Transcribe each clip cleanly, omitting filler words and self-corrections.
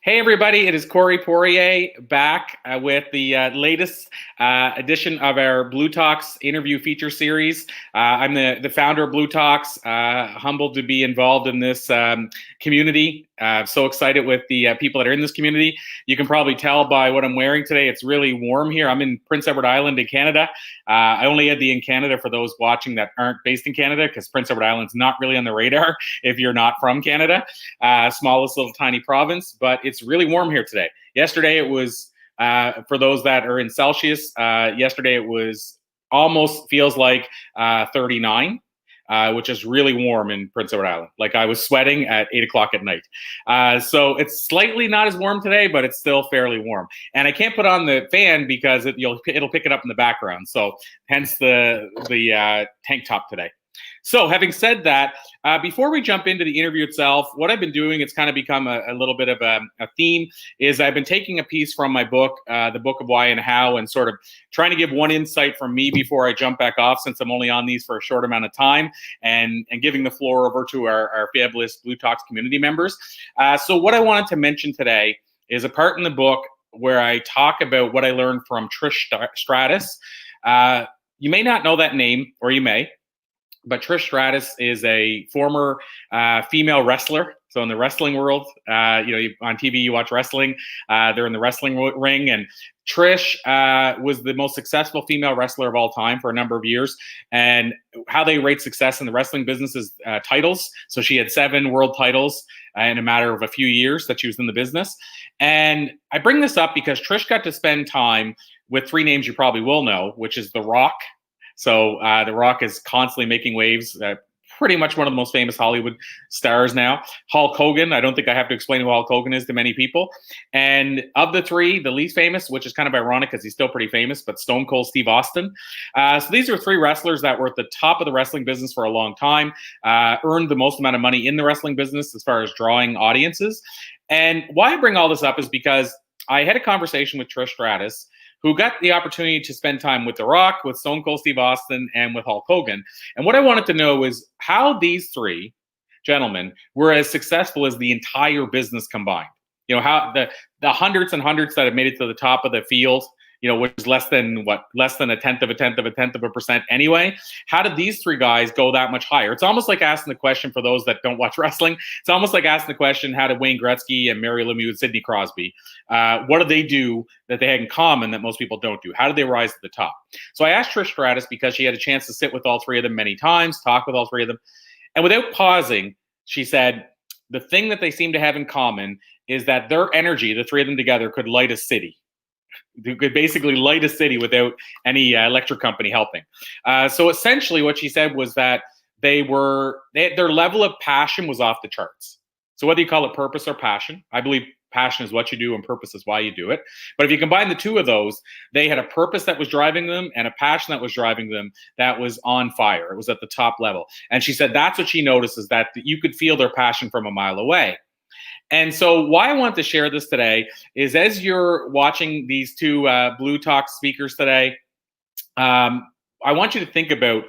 Hey everybody, it is Corey Poirier back with the latest edition of our Blue Talks interview feature series. I'm the founder of Blue Talks, humbled to be involved in this community. So excited with the people that are in this community. You can probably tell by what I'm wearing today, it's really warm here. I'm in Prince Edward Island in Canada. I only had the in Canada for those watching that aren't based in Canada, because Prince Edward Island's not really on the radar if you're not from Canada. Smallest little tiny province, but it's really warm here today. Yesterday it was, for those that are in Celsius, yesterday it was almost feels like 39. Which is really warm in Prince Edward Island. Like I was sweating at 8 o'clock at night. So it's slightly not as warm today, but it's still fairly warm. And I can't put on the fan because it'll pick it up in the background. So hence the tank top today. So having said that, before we jump into the interview itself, what I've been doing, it's kind of become a little bit of a theme, is I've been taking a piece from my book, The Book of Why and How, and sort of trying to give one insight from me before I jump back off, since I'm only on these for a short amount of time, and giving the floor over to our fabulous Blue Talks community members. So what I wanted to mention today is a part in the book where I talk about what I learned from Trish Stratus. You may not know that name, or you may. But Trish Stratus is a former female wrestler. So in the wrestling world, on TV you watch wrestling. They're in the wrestling ring, and Trish was the most successful female wrestler of all time for a number of years. And how they rate success in the wrestling business is titles. So she had 7 world titles in a matter of a few years that she was in the business. And I bring this up because Trish got to spend time with 3 names you probably will know, which is The Rock. So The Rock is constantly making waves, pretty much one of the most famous Hollywood stars now. Hulk Hogan, I don't think I have to explain who Hulk Hogan is to many people. And of the 3, the least famous, which is kind of ironic because he's still pretty famous, but Stone Cold Steve Austin. So these are 3 wrestlers that were at the top of the wrestling business for a long time, earned the most amount of money in the wrestling business as far as drawing audiences. And why I bring all this up is because I had a conversation with Trish Stratus, who got the opportunity to spend time with The Rock, with Stone Cold Steve Austin, and with Hulk Hogan. And what I wanted to know is how these 3 gentlemen were as successful as the entire business combined. How the hundreds and hundreds that have made it to the top of the field, which is less than a tenth of a percent anyway. How did these 3 guys go that much higher? It's almost like asking the question, for those that don't watch wrestling, it's almost like asking the question, how did Wayne Gretzky and Mario Lemieux and Sidney Crosby, what did they do that they had in common that most people don't do? How did they rise to the top? So I asked Trish Stratus, because she had a chance to sit with all 3 of them many times, talk with all 3 of them. And without pausing, she said, the thing that they seem to have in common is that their energy, the 3 of them together, could light a city. You could basically light a city without any electric company helping. So essentially what she said was that their level of passion was off the charts. So whether you call it purpose or passion, I believe passion is what you do and purpose is why you do it. But if you combine the 2 of those, they had a purpose that was driving them and a passion that was driving them that was on fire. It was at the top level. And she said that's what she noticed, is that you could feel their passion from a mile away. And so why I want to share this today is, as you're watching these 2 Blue Talk speakers today, I want you to think about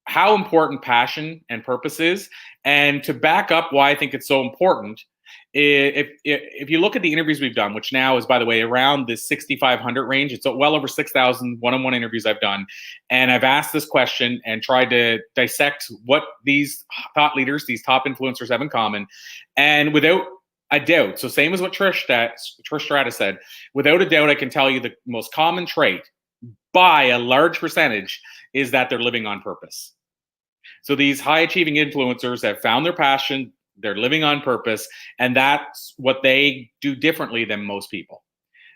how important passion and purpose is. And to back up why I think it's so important, if you look at the interviews we've done, which now is, by the way, around the 6,500 range, it's well over 6,000 one-on-one interviews I've done. And I've asked this question and tried to dissect what these thought leaders, these top influencers have in common. And without a doubt, so same as what Trish Stratus said, without a doubt, I can tell you the most common trait by a large percentage is that they're living on purpose. So these high-achieving influencers have found their passion, they're living on purpose, and that's what they do differently than most people.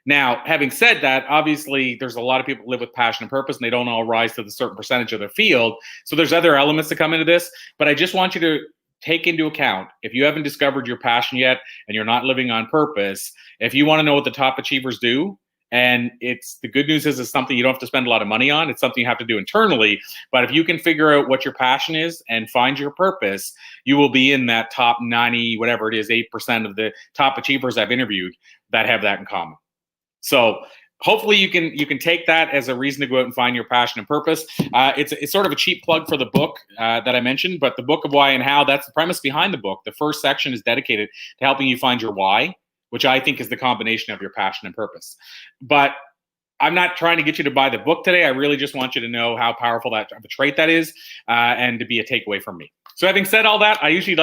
Now, having said that, obviously, there's a lot of people who live with passion and purpose, and they don't all rise to the certain percentage of their field. So there's other elements that come into this, but I just want you to take into account, if you haven't discovered your passion yet and you're not living on purpose, if you want to know what the top achievers do, and the good news is it's something you don't have to spend a lot of money on. It's something you have to do internally. But if you can figure out what your passion is and find your purpose, you will be in that top 90, whatever it is, 8% of the top achievers I've interviewed that have that in common. So hopefully you can take that as a reason to go out and find your passion and purpose. It's sort of a cheap plug for the book that I mentioned, but The Book of Why and How, that's the premise behind the book. The first section is dedicated to helping you find your why. which I think is the combination of your passion and purpose. But I'm not trying to get you to buy the book today. I really just want you to know how powerful that of a trait that is, and to be a takeaway from me. So having said all that, I usually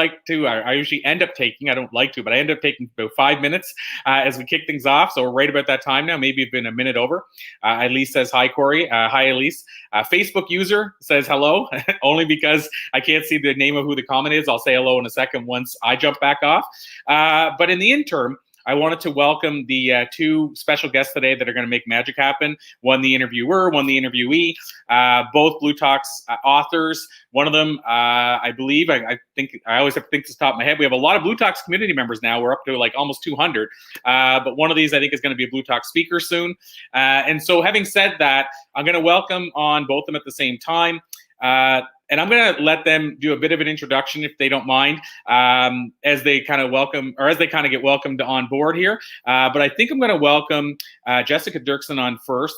end up taking, I don't like to, but I end up taking about 5 minutes as we kick things off. So we're right about that time now. Maybe it's been a minute over. Elise says, hi, Corey. Hi, Elise. Facebook user says hello, only because I can't see the name of who the comment is. I'll say hello in a second once I jump back off. But in the interim, I wanted to welcome the two special guests today that are going to make magic happen. One the interviewer, one the interviewee, both Blue Talks authors. One of them, I believe, I think, I always have to think this top of my head. We have a lot of Blue Talks community members now. We're up to like almost 200. But one of these, I think, is going to be a Blue Talk speaker soon. And so having said that, I'm going to welcome on both of them at the same time. And I'm going to let them do a bit of an introduction, if they don't mind, as they kind of get welcomed on board here. But I think I'm going to welcome Jessica Derksen on first.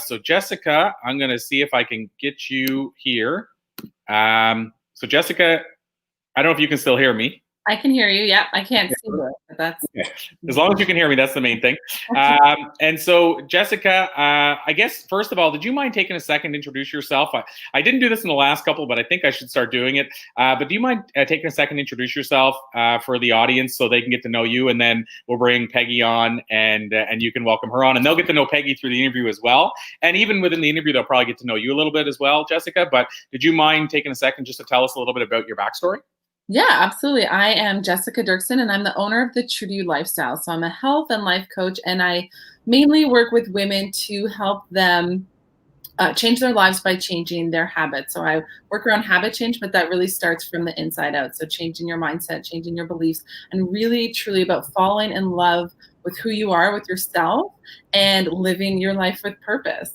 So Jessica, I'm going to see if I can get you here. So Jessica, I don't know if you can still hear me. I can hear you. Yeah, I can't see you. But that's okay. As long as you can hear me, that's the main thing. And so, Jessica, I guess first of all, did you mind taking a second to introduce yourself? I didn't do this in the last couple, but I think I should start doing it. But do you mind taking a second to introduce yourself for the audience so they can get to know you, and then we'll bring Peggy on, and you can welcome her on, and they'll get to know Peggy through the interview as well. And even within the interview, they'll probably get to know you a little bit as well, Jessica. But did you mind taking a second just to tell us a little bit about your backstory? Yeah, absolutely. I am Jessica Derksen, and I'm the owner of the True to You Lifestyle. So I'm a health and life coach, and I mainly work with women to help them change their lives by changing their habits. So I work around habit change, but that really starts from the inside out. So changing your mindset, changing your beliefs, and really truly about falling in love with who you are, with yourself, and living your life with purpose.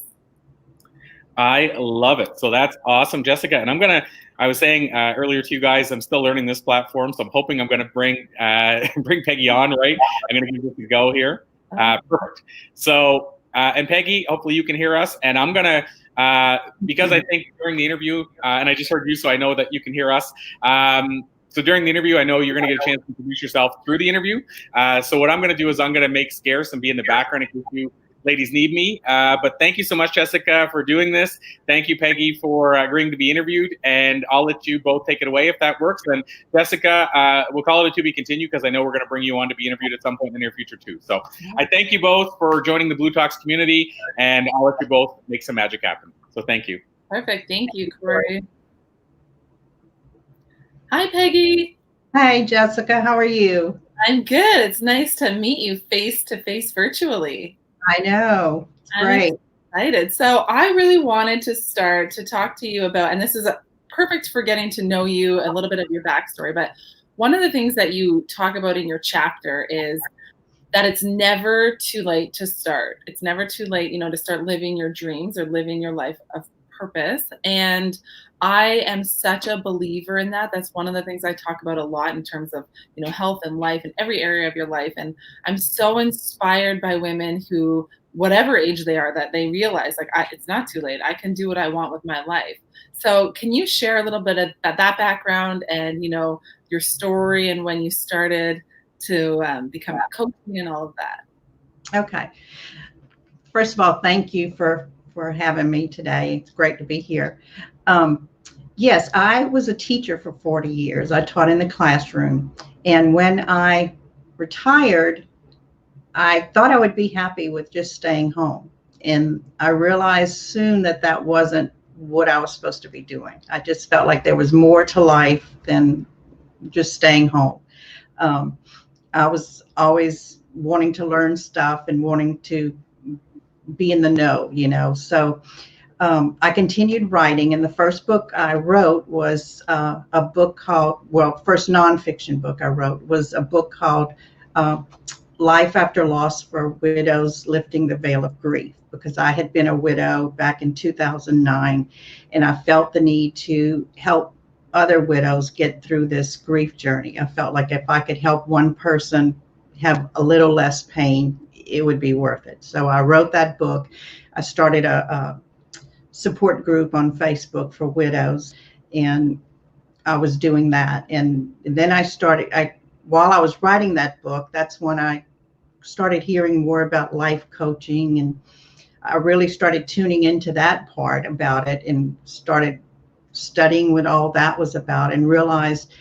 I love it. So that's awesome, Jessica. And I was saying earlier to you guys, I'm still learning this platform, so I'm hoping I'm going to bring Peggy on, right? I'm going to give this a go here. Perfect. So, and Peggy, hopefully you can hear us. And I'm going to, because I think during the interview, and I just heard you, so I know that you can hear us. So during the interview, I know you're going to get a chance to introduce yourself through the interview. So what I'm going to do is I'm going to make scarce and be in the background in case you ladies need me. But thank you so much, Jessica, for doing this. Thank you, Peggy, for agreeing to be interviewed. And I'll let you both take it away if that works. And Jessica, we'll call it a to be continued, because I know we're going to bring you on to be interviewed at some point in the near future too. So I thank you both for joining the Blue Talks community, and I'll let you both make some magic happen. So thank you. Perfect. Thank you, Corey. Hi, Peggy. Hi, Jessica. How are you? I'm good. It's nice to meet you face to face virtually. I know. It's great. I'm excited. So I really wanted to start to talk to you about, and this is perfect for getting to know you, a little bit of your backstory, but one of the things that you talk about in your chapter is that it's never too late to start. It's never too late, to start living your dreams or living your life of purpose. And I am such a believer in that. That's one of the things I talk about a lot in terms of, health and life in every area of your life. And I'm so inspired by women who, whatever age they are, that they realize it's not too late. I can do what I want with my life. So can you share a little bit of that background and, your story and when you started to become a coach and all of that? Okay. First of all, thank you for having me today. It's great to be here. Yes, I was a teacher for 40 years. I taught in the classroom. And when I retired, I thought I would be happy with just staying home. And I realized soon that wasn't what I was supposed to be doing. I just felt like there was more to life than just staying home. I was always wanting to learn stuff and wanting to be in the know, So I continued writing, and the first book I wrote was a book called, first nonfiction book I wrote was a book called Life After Loss for Widows, Lifting the Veil of Grief, because I had been a widow back in 2009, and I felt the need to help other widows get through this grief journey. I felt like if I could help one person have a little less pain, it would be worth it. So I wrote that book. I started a support group on Facebook for widows, and I was doing that. And then while I was writing that book, that's when I started hearing more about life coaching, and I really started tuning into that part about it and started studying what all that was about, and realized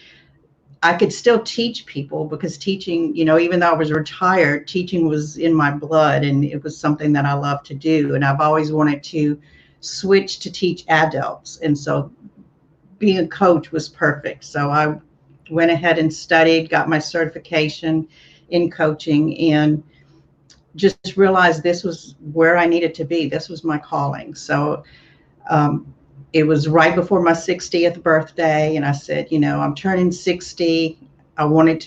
I could still teach people, because teaching, even though I was retired, teaching was in my blood, and it was something that I love to do. And I've always wanted to switch to teach adults. And so being a coach was perfect. So I went ahead and studied, got my certification in coaching, and just realized this was where I needed to be. This was my calling. So it was right before my 60th birthday, and I said, I'm turning 60. I want it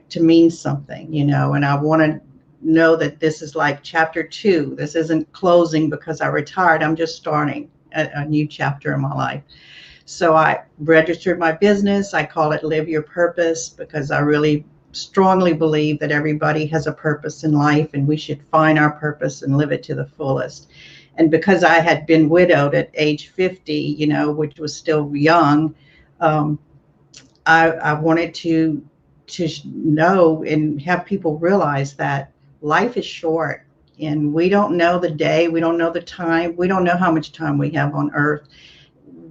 to mean something, and I want to know that this is like chapter 2. This isn't closing because I retired. I'm just starting a new chapter in my life. So I registered my business. I call it Live Your Purpose, because I really strongly believe that everybody has a purpose in life, and we should find our purpose and live it to the fullest. And because I had been widowed at age 50, which was still young, I wanted to know and have people realize that life is short, and we don't know the day, we don't know the time, we don't know how much time we have on earth.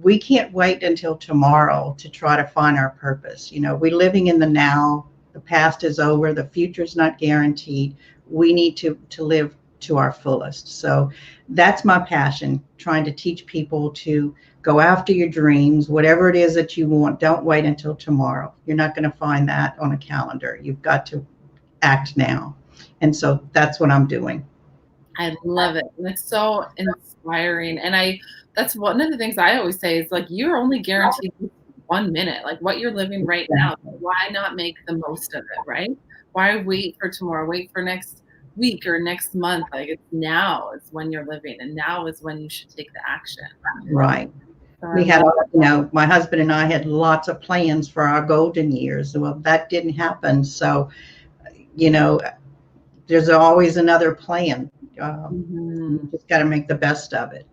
We can't wait until tomorrow to try to find our purpose. We're living in the now. The past is over. The future is not guaranteed. We need to live to our fullest. So that's my passion, trying to teach people to go after your dreams, whatever it is that you want. Don't wait until tomorrow. You're not going to find that on a calendar. You've got to act now. And so that's what I'm doing. I love it. It's so inspiring. And that's one of the things I always say is, like, you're only guaranteed 1 minute, like what you're living right now. Why not make the most of it, right? Why wait for tomorrow, wait for next week or next month? Like, it's now is when you're living, and now is when you should take the action. Right. So we had, my husband and I had lots of plans for our golden years. Well, that didn't happen. So, there's always another plan. You just got to make the best of it.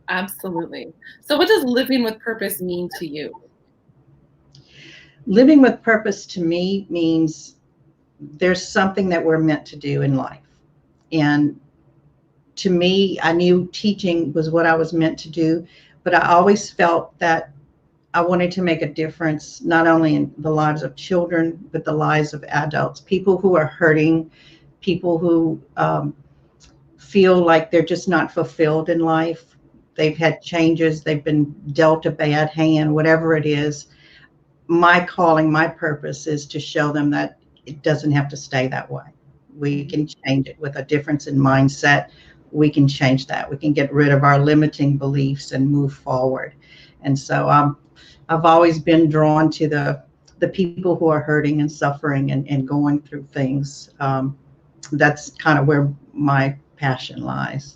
Absolutely. So what does living with purpose mean to you? Living with purpose to me means there's something that we're meant to do in life. And to me, I knew teaching was what I was meant to do, but I always felt that I wanted to make a difference, not only in the lives of children, but the lives of adults, people who are hurting, people who feel like they're just not fulfilled in life. They've had changes, they've been dealt a bad hand, whatever it is. My calling, my purpose is to show them that it doesn't have to stay that way. We can change it with a difference in mindset. We can change that. We can get rid of our limiting beliefs and move forward. And so I've always been drawn to the people who are hurting and suffering and going through things. That's kind of where my passion lies.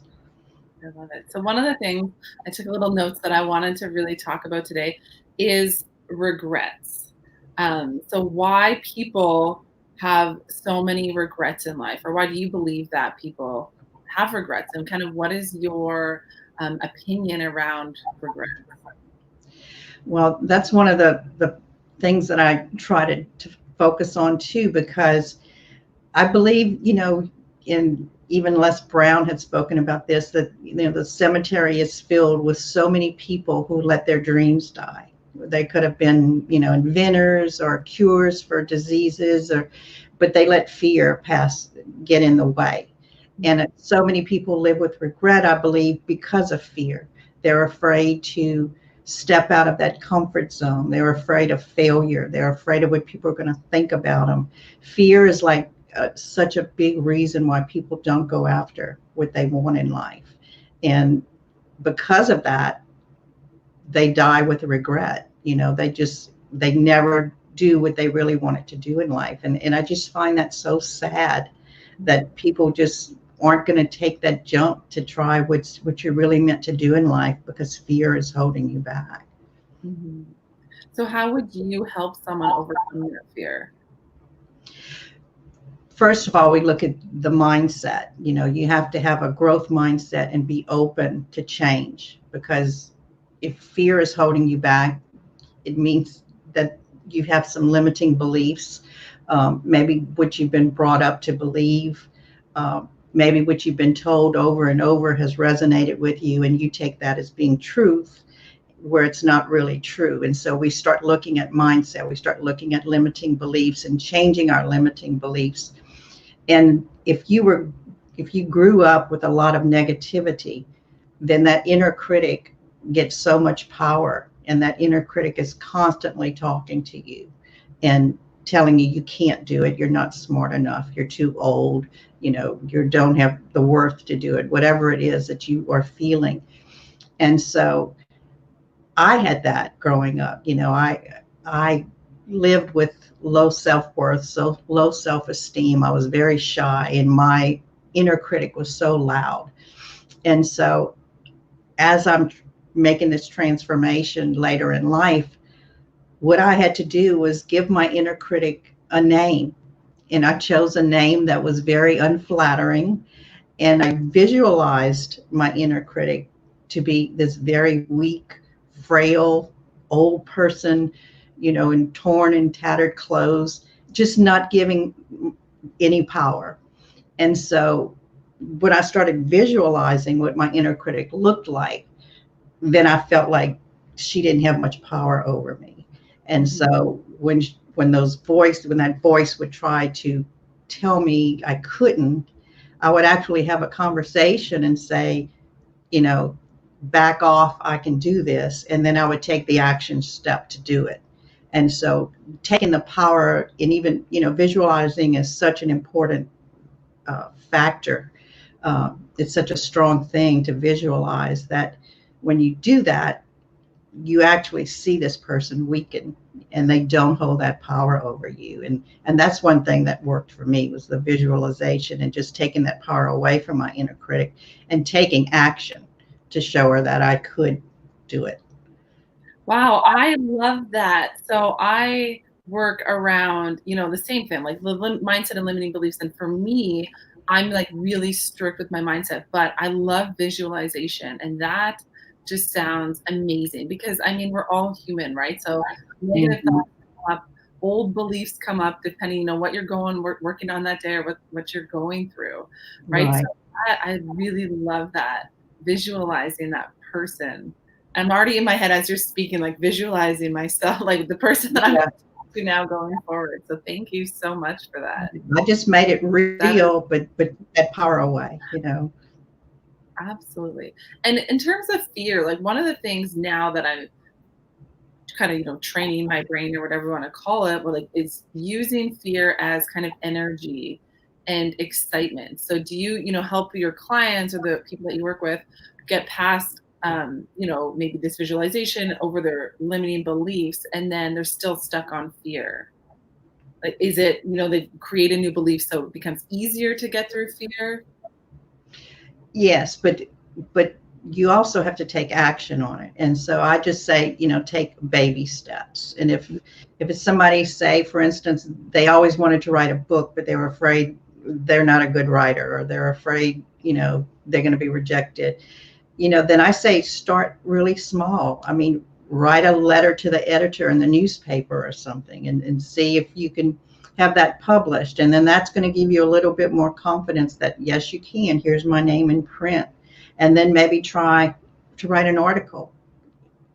I love it. So one of the things, I took a little notes that I wanted to really talk about today is regrets. So why people have so many regrets in life, or why do you believe that people have regrets, and kind of what is your opinion around regrets? Well, that's one of the things that I try to focus on too, because I believe, in even Les Brown had spoken about this, that the cemetery is filled with so many people who let their dreams die. They could have been, inventors or cures for diseases, but they let fear get in the way. And so many people live with regret, I believe, because of fear. They're afraid to step out of that comfort zone. They're afraid of failure. They're afraid of what people are going to think about them. Fear is like such a big reason why people don't go after what they want in life. And because of that, they die with regret. They never do what they really wanted to do in life. And I just find that so sad that people just aren't going to take that jump to try what you're really meant to do in life, because fear is holding you back. Mm-hmm. So how would you help someone overcome their fear? First of all, we look at the mindset. You have to have a growth mindset and be open to change, because if fear is holding you back, it means that you have some limiting beliefs. maybe what you've been brought up to believe, maybe what you've been told over and over has resonated with you, and you take that as being truth where it's not really true. And so we start looking at mindset, we start looking at limiting beliefs and changing our limiting beliefs. And if you grew up with a lot of negativity, then that inner critic gets so much power, and that inner critic is constantly talking to you and telling you can't do it, you're not smart enough, you're too old, you don't have the worth to do it, whatever it is that you are feeling. And so I had that growing up. I lived with low self-worth, so low self-esteem. I was very shy, and my inner critic was so loud. And so as I'm making this transformation later in life, what I had to do was give my inner critic a name. And I chose a name that was very unflattering. And I visualized my inner critic to be this very weak, frail, old person, in torn and tattered clothes, just not giving any power. And so when I started visualizing what my inner critic looked like, then I felt like she didn't have much power over me. And so when that voice would try to tell me I couldn't, I would actually have a conversation and say, back off, I can do this. And then I would take the action step to do it. And so taking the power, and even, visualizing is such an important factor. It's such a strong thing to visualize that when you do that, you actually see this person weaken, and they don't hold that power over you. And that's one thing that worked for me, was the visualization and just taking that power away from my inner critic and taking action to show her that I could do it. Wow, I love that. So I work around, the same thing, like mindset and limiting beliefs. And for me, I'm like really strict with my mindset, but I love visualization. And that just sounds amazing, because we're all human, right? So negative thoughts come up, old beliefs come up, depending on what you're working on that day, or what you're going through, right? So I really love that, visualizing that person. I'm already in my head as you're speaking, like visualizing myself, like the person that I'm to now going forward. So thank you so much for that. I just made it real, but that power away, Absolutely. And in terms of fear, like one of the things now that I'm kind of, training my brain, or whatever you want to call it, is using fear as kind of energy and excitement. So do you, help your clients or the people that you work with get past, maybe this visualization over their limiting beliefs, and then they're still stuck on fear? Like, is it, they create a new belief so it becomes easier to get through fear? Yes, but you also have to take action on it. And so I just say, take baby steps. And if it's somebody, say, for instance, they always wanted to write a book, but they were afraid they're not a good writer, or they're afraid, they're going to be rejected, then I say start really small. Write a letter to the editor in the newspaper or something, and see if you can have that published. And then that's going to give you a little bit more confidence that, yes, you can. Here's my name in print. And then maybe try to write an article,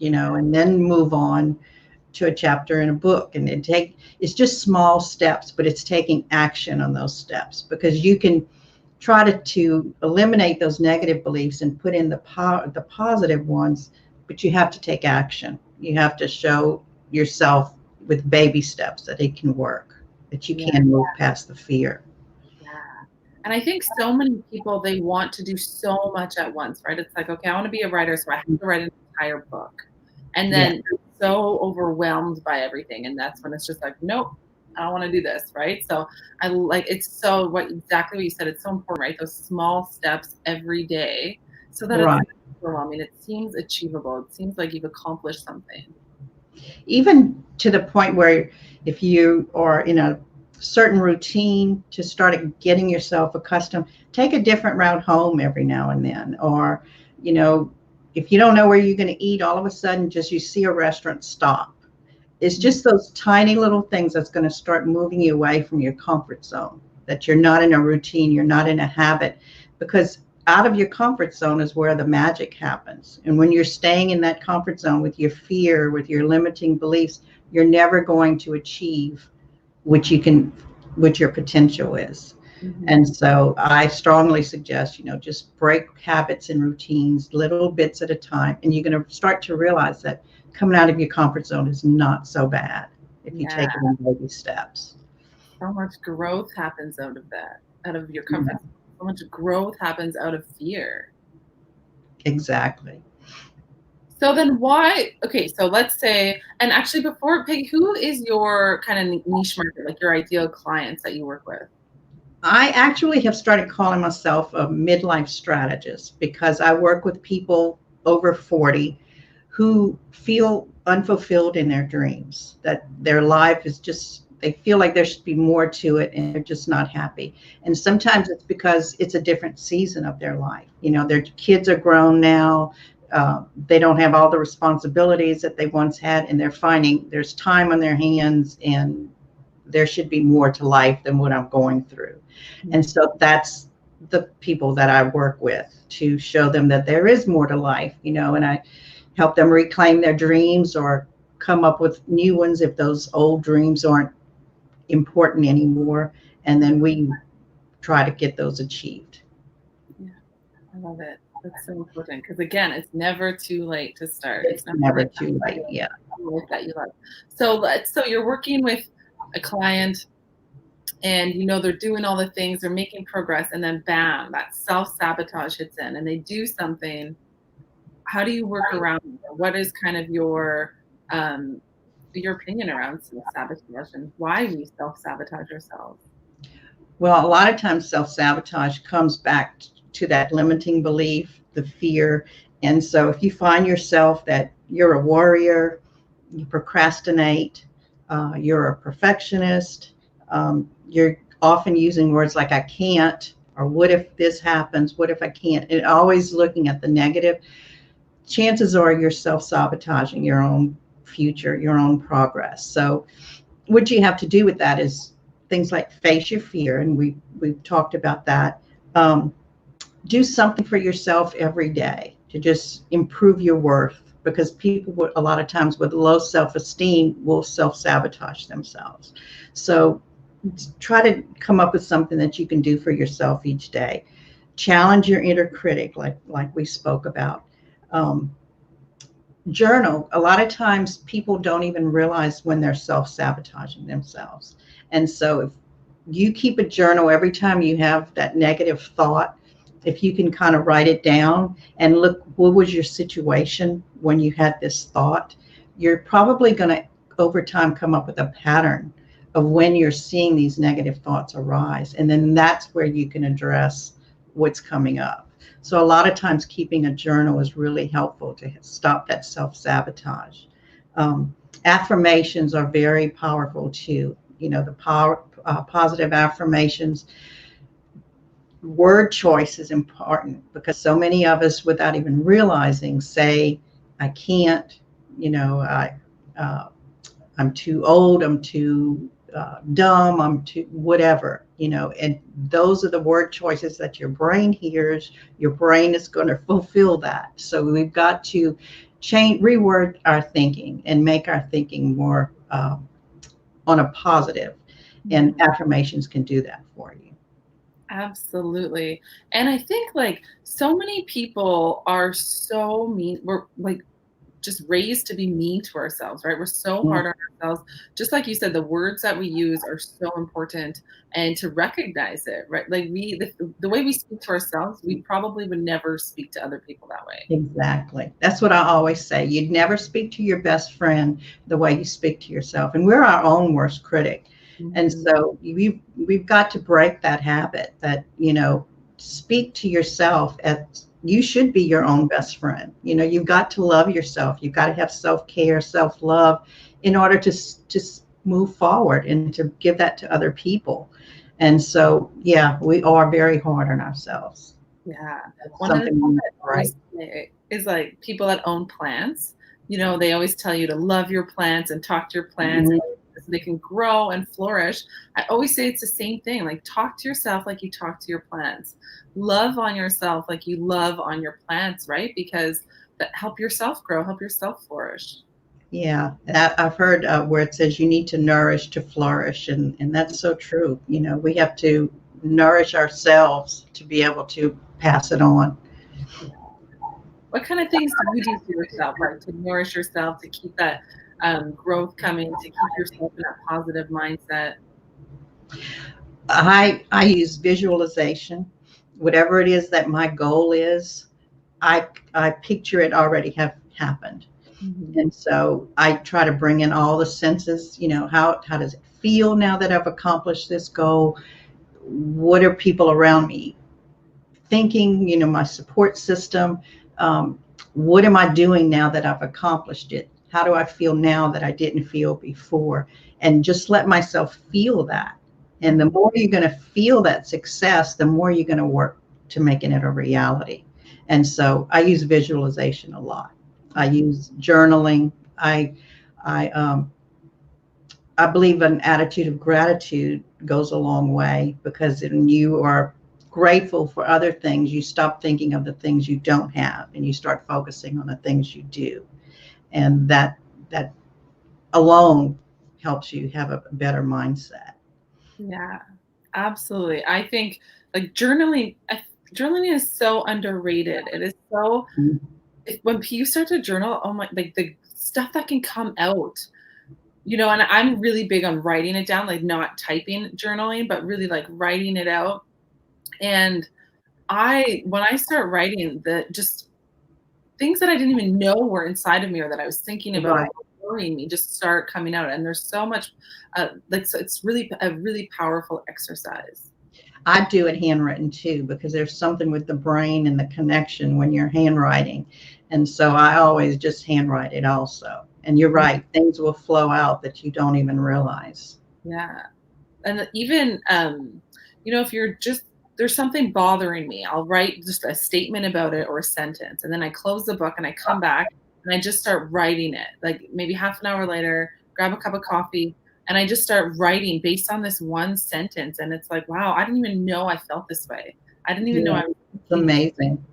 and then move on to a chapter in a book. And it's just small steps, but it's taking action on those steps, because you can try to eliminate those negative beliefs and put in the positive ones, but you have to take action. You have to show yourself with baby steps that it can work, that you can move past the fear. Yeah. And I think so many people, they want to do so much at once, right? It's like, okay, I want to be a writer, so I have to write an entire book. And then they're so overwhelmed by everything. And that's when it's just like, nope, I don't want to do this, right? So it's so exactly what you said. It's so important, right? Those small steps every day, so that it's not overwhelming. It seems achievable. It seems like you've accomplished something. Even to the point where if you are in a certain routine, to start getting yourself accustomed, take a different route home every now and then. Or, if you don't know where you're going to eat, all of a sudden, just you see a restaurant, stop It's just those tiny little things that's going to start moving you away from your comfort zone, that you're not in a routine, you're not in a habit, because out of your comfort zone is where the magic happens. And when you're staying in that comfort zone with your fear, with your limiting beliefs, you're never going to achieve what your potential is. And so I strongly suggest, just break habits and routines, little bits at a time. And you're going to start to realize that coming out of your comfort zone is not so bad if you take it in baby steps. So much growth happens out of that, out of your comfort zone. So much growth happens out of fear. Exactly. So then okay, so let's say, and actually before, Peggy, who is your kind of niche market, like your ideal clients that you work with? I actually have started calling myself a midlife strategist because I work with people over 40 who feel unfulfilled in their dreams, that their life is just, they feel like there should be more to it and they're just not happy. And sometimes it's because it's a different season of their life. Their kids are grown now. They don't have all the responsibilities that they once had, and they're finding there's time on their hands and there should be more to life than what I'm going through. And so that's the people that I work with, to show them that there is more to life, and I help them reclaim their dreams or come up with new ones if those old dreams aren't important anymore. And then we try to get those achieved. Yeah, I love it. That's so important, because again, it's never too late to start. It's never too late. Yeah. That you love. So you're working with a client, and they're doing all the things, they're making progress, and then bam, that self-sabotage hits in and they do something. How do you work around it? What is kind of your opinion around self-sabotage and why we self-sabotage ourselves? Well, a lot of times self-sabotage comes back to that limiting belief, the fear. And so if you find yourself that you're a worrier, you procrastinate, you're a perfectionist, you're often using words like I can't, or what if this happens, what if I can't, and always looking at the negative, chances are you're self-sabotaging your own future, your own progress. So what you have to do with that is things like face your fear, and we've talked about that. Do something for yourself every day to just improve your worth, because people a lot of times with low self-esteem will self-sabotage themselves. So try to come up with something that you can do for yourself each day. Challenge your inner critic, like we spoke about. Journal. A lot of times people don't even realize when they're self-sabotaging themselves. And so if you keep a journal every time you have that negative thought, if you can kind of write it down and look, what was your situation when you had this thought? You're probably going to, over time, come up with a pattern of when you're seeing these negative thoughts arise. And then that's where you can address what's coming up. So a lot of times keeping a journal is really helpful to stop that self-sabotage. Affirmations are very powerful too. The positive affirmations. Word choice is important, because so many of us, without even realizing, say, I can't, I'm too old, I'm too dumb, I'm too whatever, and those are the word choices that your brain hears. Your brain is going to fulfill that. So we've got to reword our thinking and make our thinking more on a positive, and affirmations can do that for you. Absolutely. And I think so many people are so mean. We're just raised to be mean to ourselves, right? We're so hard on ourselves. Just like you said, the words that we use are so important, and to recognize it, right? The way we speak to ourselves, we probably would never speak to other people that way. Exactly. That's what I always say. You'd never speak to your best friend the way you speak to yourself. And we're our own worst critic. And so we've got to break that habit that, speak to yourself as you should be your own best friend. You've got to love yourself. You've got to have self-care, self-love in order to move forward and to give that to other people. And so, yeah, we are very hard on ourselves. Yeah. One of the things that is people that own plants. they always tell you to love your plants and talk to your plants so they can grow and flourish. I always say it's the same thing. Like, talk to yourself like you talk to your plants. Love on yourself like you love on your plants, right? Because that help yourself grow, help yourself flourish. Yeah, I've heard where it says you need to nourish to flourish, and that's so true. We have to nourish ourselves to be able to pass it on. What kind of things do you do for yourself, like to nourish yourself, to keep that growth coming, to keep yourself in a positive mindset? I use visualization. Whatever it is that my goal is, I picture it already have happened. Mm-hmm. And so I try to bring in all the senses, how does it feel now that I've accomplished this goal? What are people around me thinking, my support system? What am I doing now that I've accomplished it? How do I feel now that I didn't feel before? And just let myself feel that. And the more you're going to feel that success, the more you're going to work to making it a reality. And so I use visualization a lot. I use journaling. I believe an attitude of gratitude goes a long way, because when you are grateful for other things, you stop thinking of the things you don't have and you start focusing on the things you do. And that alone helps you have a better mindset. Yeah, absolutely. I think like journaling is so underrated. It is so, when you start to journal, oh my, like the stuff that can come out, and I'm really big on writing it down, like not typing journaling, but really like writing it out. And when I start writing, the just things that I didn't even know were inside of me or that I was thinking about Right. or worrying me just start coming out. And there's so much, so it's really a really powerful exercise. I do it handwritten too, because there's something with the brain and the connection when you're handwriting. And so I always just handwrite it also. And you're right, things will flow out that you don't even realize. Yeah. And even, if there's something bothering me, I'll write just a statement about it or a sentence. And then I close the book and I come back and I just start writing it. Like maybe half an hour later, grab a cup of coffee, and I just start writing based on this one sentence. And it's like, wow, I didn't even know I felt this way. I didn't even know I was It's amazing.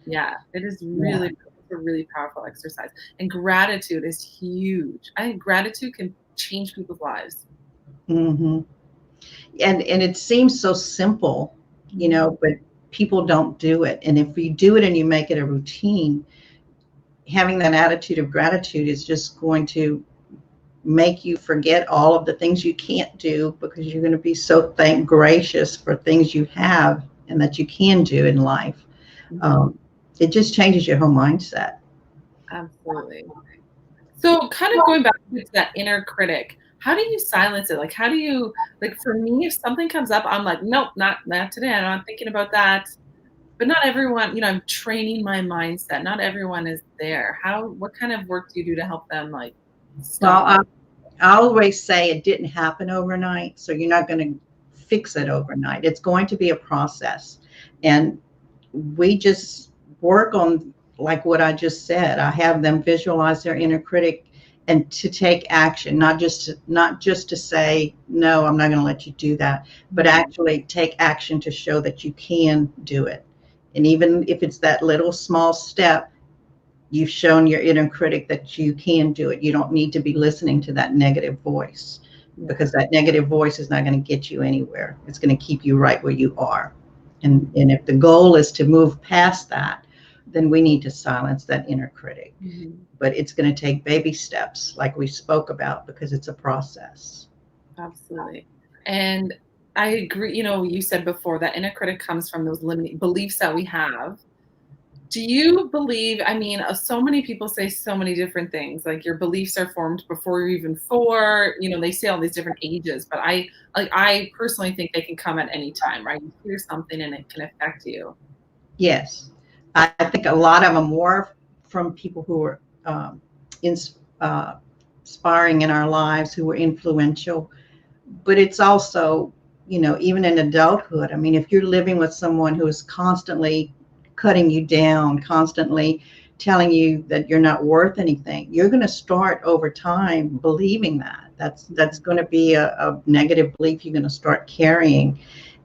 Yeah, it is really, it's a really powerful exercise. And gratitude is huge. I think gratitude can change people's lives. Mm-hmm. And it seems so simple, but people don't do it. And if you do it and you make it a routine, having that attitude of gratitude is just going to make you forget all of the things you can't do, because you're going to be so gracious for things you have and that you can do in life. It just changes your whole mindset. Absolutely. So kind of going back to that inner critic, how do you silence it? Like, how do you, like for me, if something comes up, I'm like, nope, not today. I'm not thinking about that. But not everyone, I'm training my mindset. Not everyone is there. What kind of work do you do to help them like stop? Well, I always say it didn't happen overnight, so you're not going to fix it overnight. It's going to be a process. And we just work on, like what I just said. I have them visualize their inner critic and to take action, not just to say, no, I'm not going to let you do that, but actually take action to show that you can do it. And even if it's that little small step, you've shown your inner critic that you can do it. You don't need to be listening to that negative voice, because that negative voice is not going to get you anywhere. It's going to keep you right where you are. And if the goal is to move past that, then we need to silence that inner critic. But it's going to take baby steps, like we spoke about, because it's a process. Absolutely. And I agree. You said before that inner critic comes from those limiting beliefs that we have. Do you believe, so many people say so many different things, like your beliefs are formed before you're even 4, they say all these different ages, but I personally think they can come at any time, right? You hear something and it can affect you. Yes. I think a lot of them were from people who were inspiring in our lives, who were influential. But it's also, even in adulthood, if you're living with someone who is constantly cutting you down, constantly telling you that you're not worth anything, you're going to start over time believing that. That's going to be a negative belief you're going to start carrying.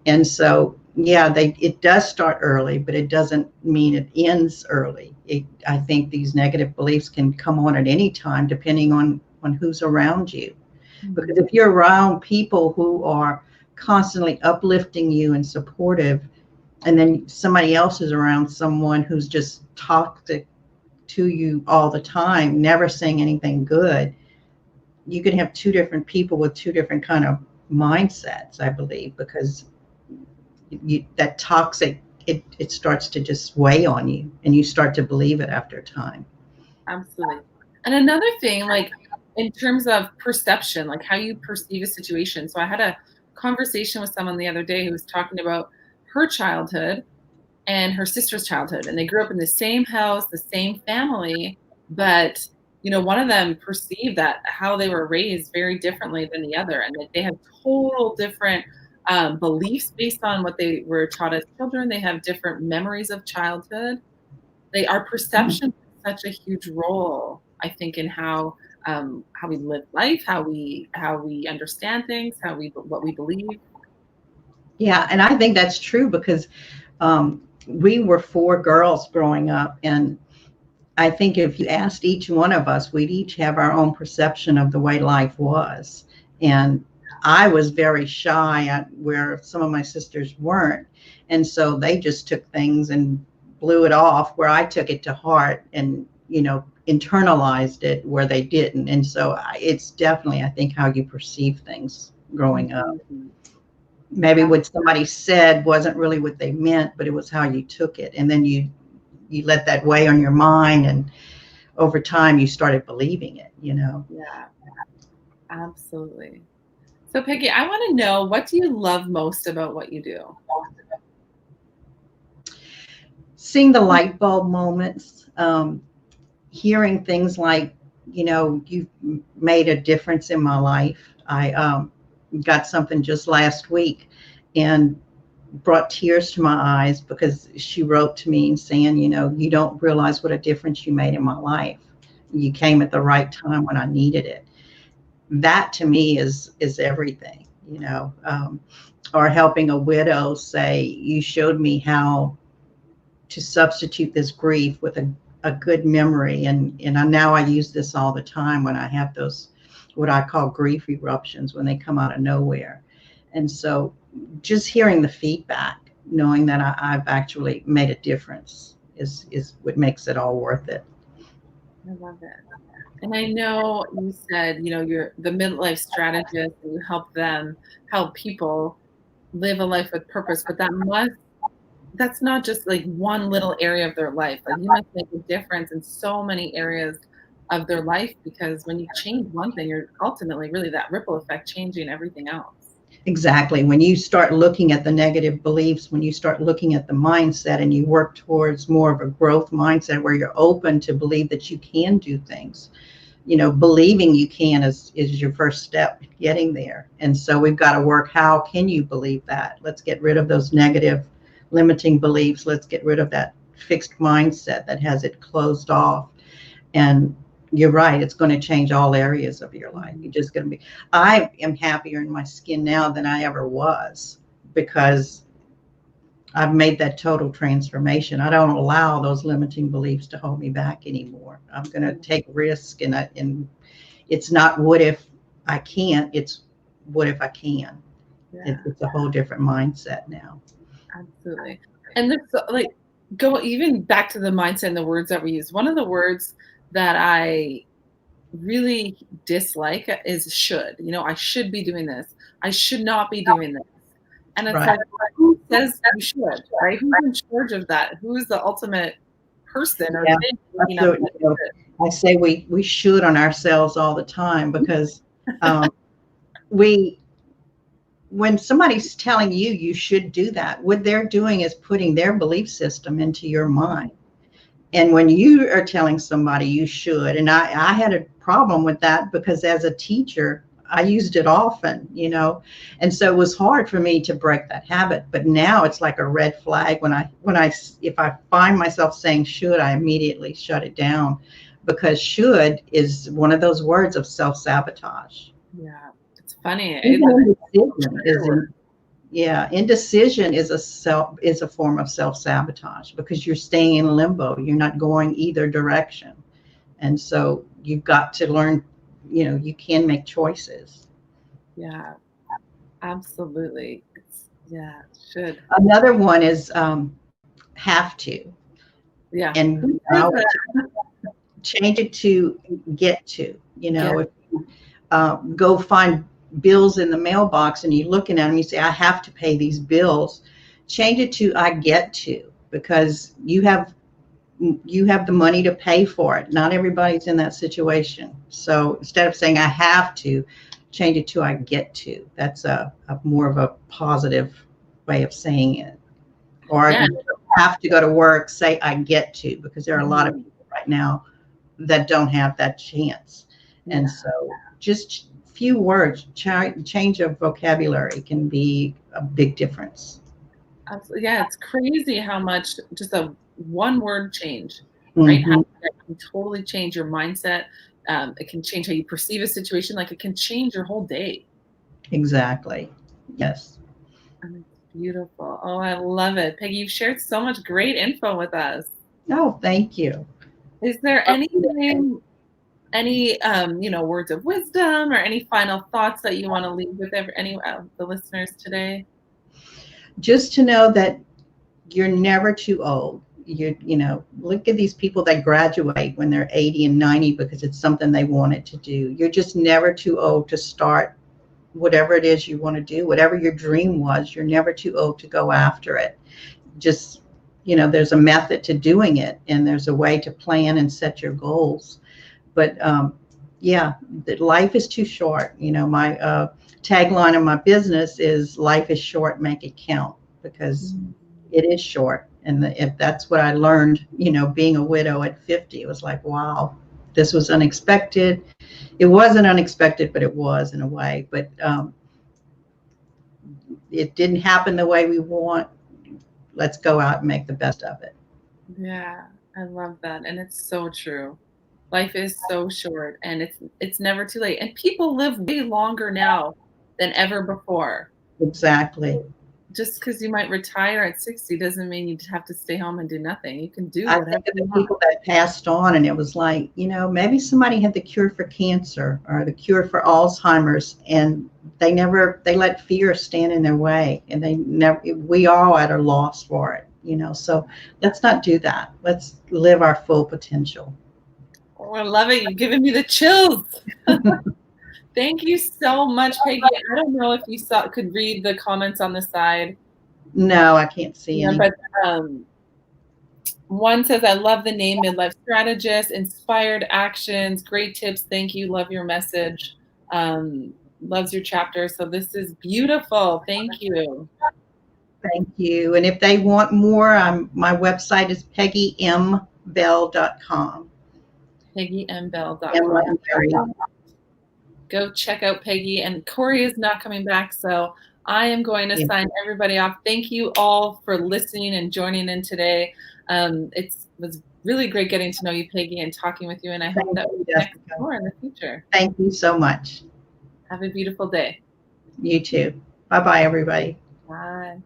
And so, yeah, it does start early, but it doesn't mean it ends early. I think these negative beliefs can come on at any time, depending on who's around you. Because if you're around people who are constantly uplifting you and supportive, and then somebody else is around someone who's just toxic to you all the time, never saying anything good, you can have two different people with two different kind of mindsets, I believe, because that toxic, it starts to just weigh on you, and you start to believe it after a time. Absolutely. And another thing, like in terms of perception, like how you perceive a situation. So I had a conversation with someone the other day who was talking about her childhood and her sister's childhood, and they grew up in the same house, the same family, but one of them perceived that how they were raised very differently than the other, and that they have total different beliefs based on what they were taught as children. They have different memories of childhood. Our perception plays such a huge role, I think, in how we live life, how we understand things, what we believe. Yeah, and I think that's true because we were 4 girls growing up, and I think if you asked each one of us, we'd each have our own perception of the way life was. And I was very shy, where some of my sisters weren't. And so they just took things and blew it off, where I took it to heart and, internalized it where they didn't. And so it's definitely, I think, how you perceive things growing up. Maybe what somebody said wasn't really what they meant, but it was how you took it. And then you let that weigh on your mind, and over time you started believing it, Yeah, absolutely. So Peggy, I want to know, what do you love most about what you do? Seeing the light bulb moments, hearing things like, you've made a difference in my life. I got something just last week and brought tears to my eyes, because she wrote to me and saying, you don't realize what a difference you made in my life. You came at the right time when I needed it. That to me is everything, or helping a widow say, you showed me how to substitute this grief with a good memory. And now I use this all the time when I have those, what I call grief eruptions, when they come out of nowhere. And so just hearing the feedback, knowing that I've actually made a difference is what makes it all worth it. I love it. And I know you said, you're the midlife strategist, and you help people live a life with purpose, but that's not just like one little area of their life. Like, you must make a difference in so many areas of their life, because when you change one thing, you're ultimately really that ripple effect changing everything else. Exactly. When you start looking at the negative beliefs, when you start looking at the mindset, and you work towards more of a growth mindset where you're open to believe that you can do things, believing you can is your first step getting there. And so we've got to work, how can you believe that? Let's get rid of those negative limiting beliefs. Let's get rid of that fixed mindset that has it closed off. And you're right, it's going to change all areas of your life. You're just going to be, I am happier in my skin now than I ever was, because I've made that total transformation. I don't allow those limiting beliefs to hold me back anymore. I'm going to take risk, and it's not what if I can't, it's what if I can. Yeah. It's a whole different mindset now. Absolutely. And this, go even back to the mindset and the words that we use. One of the words that I really dislike is should. I should be doing this. I should not be doing this. And it's like, who says you should, right? Who's in charge of that? Who's the ultimate person or thing? I say we should on ourselves all the time, because when somebody's telling you should do that, what they're doing is putting their belief system into your mind. And when you are telling somebody you should, and I had a problem with that, because as a teacher, I used it often, and so it was hard for me to break that habit. But now it's like a red flag if I find myself saying should, I immediately shut it down, because should is one of those words of self-sabotage. Yeah, it's funny. Indecision is a form of self-sabotage, because you're staying in limbo. You're not going either direction. And so you've got to learn, you can make choices. Yeah, absolutely. Should. Another one is have to. Yeah. And change it to get to. If you go find bills in the mailbox and you're looking at them, you say, I have to pay these bills. Change it to I get to, because you have the money to pay for it. Not everybody's in that situation. So instead of saying I have to, change it to I get to. That's a more of a positive way of saying it. Or if you have to go to work, say I get to, because there are a lot of people right now that don't have that chance. And so just few words, change of vocabulary can be a big difference. Absolutely. Yeah, it's crazy how much just a one word change, right? Mm-hmm. How that can totally change your mindset. It can change how you perceive a situation. Like, it can change your whole day. Exactly. Yes. And it's beautiful. Oh, I love it. Peggy, you've shared so much great info with us. Oh, thank you. Is there anything, any words of wisdom or any final thoughts that you want to leave with any of the listeners today? Just to know that you're never too old. Look at these people that graduate when they're 80 and 90 because it's something they wanted to do. You're just never too old to start whatever it is you want to do, whatever your dream was. You're never too old to go after it. Just, there's a method to doing it, and there's a way to plan and set your goals. But that life is too short. My tagline of my business is life is short, make it count, because it is short. And if that's what I learned, being a widow at 50, it was like, wow, this was unexpected. It wasn't unexpected, but it was in a way. But it didn't happen the way we want. Let's go out and make the best of it. Yeah, I love that. And it's so true. Life is so short, and it's never too late. And people live way longer now than ever before. Exactly. Just because you might retire at 60 doesn't mean you have to stay home and do nothing. You can do I whatever think of you the want. people that passed on, and it was like, maybe somebody had the cure for cancer or the cure for Alzheimer's, and they let fear stand in their way, and we all at a loss for it, so let's not do that. Let's live our full potential. Oh, I love it. You've given me the chills. Thank you so much, Peggy. I don't know if you could read the comments on the side. No, I can't see any. But one says, I love the name Midlife Strategist, inspired actions, great tips. Thank you. Love your message. Loves your chapter. So this is beautiful. Thank you. Thank you. And if they want more, my website is peggymBell.com. PeggyMBell.com. Go check out Peggy. And Corey is not coming back, so I am going to sign everybody off. Thank you all for listening and joining in today. It was really great getting to know you, Peggy, and talking with you, and I hope that we connect more in the future. Thank you so much. Have a beautiful day. You too. Bye-bye, everybody. Bye.